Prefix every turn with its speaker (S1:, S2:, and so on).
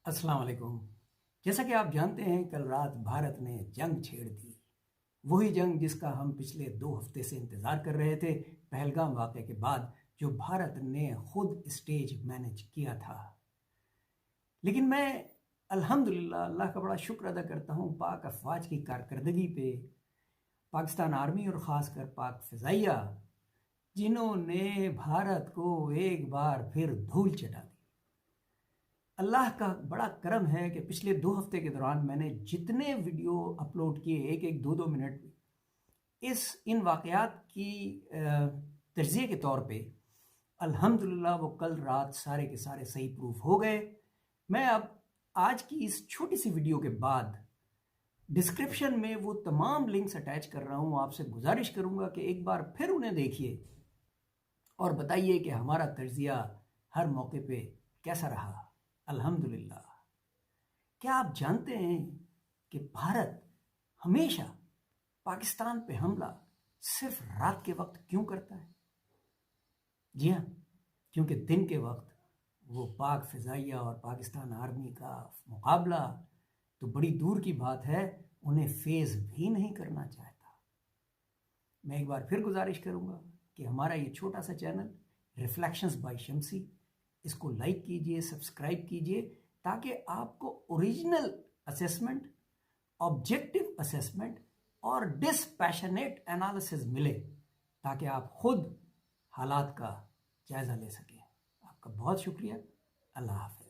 S1: السلام علیکم۔ جیسا کہ آپ جانتے ہیں کل رات بھارت نے جنگ چھیڑ دی، وہی جنگ جس کا ہم پچھلے 2 ہفتے سے انتظار کر رہے تھے، پہلگام واقعے کے بعد جو بھارت نے خود اسٹیج مینج کیا تھا۔ لیکن میں الحمدللہ اللہ کا بڑا شکر ادا کرتا ہوں پاک افواج کی کارکردگی پہ، پاکستان آرمی اور خاص کر پاک فضائیہ، جنہوں نے بھارت کو ایک بار پھر دھول چٹا دی۔ اللہ کا بڑا کرم ہے کہ پچھلے 2 ہفتے کے دوران میں نے جتنے ویڈیو اپلوڈ کیے، ایک 2 منٹ ان واقعات کی تجزیے کے طور پہ، الحمدللہ وہ کل رات سارے کے سارے صحیح پروف ہو گئے۔ میں اب آج کی اس چھوٹی سی ویڈیو کے بعد ڈسکرپشن میں وہ تمام لنکس اٹیچ کر رہا ہوں۔ آپ سے گزارش کروں گا کہ ایک بار پھر انہیں دیکھیے اور بتائیے کہ ہمارا تجزیہ ہر موقع پہ کیسا رہا۔ الحمدللہ۔ کیا آپ جانتے ہیں کہ بھارت ہمیشہ پاکستان پہ حملہ صرف رات کے وقت کیوں کرتا ہے؟ جی ہاں، کیونکہ دن کے وقت وہ پاک فضائیہ اور پاکستان آرمی کا مقابلہ تو بڑی دور کی بات ہے، انہیں فیس بھی نہیں کرنا چاہتا۔ میں ایک بار پھر گزارش کروں گا کہ ہمارا یہ چھوٹا سا چینل ریفلیکشنز بائی شمسی، اس کو لائک کیجئے، سبسکرائب کیجئے، تاکہ آپ کو اوریجنل اسیسمنٹ، آبجیکٹو اسیسمنٹ اور ڈسپیشنیٹ انالیسز ملے، تاکہ آپ خود حالات کا جائزہ لے سکیں۔ آپ کا بہت شکریہ۔ اللہ حافظ۔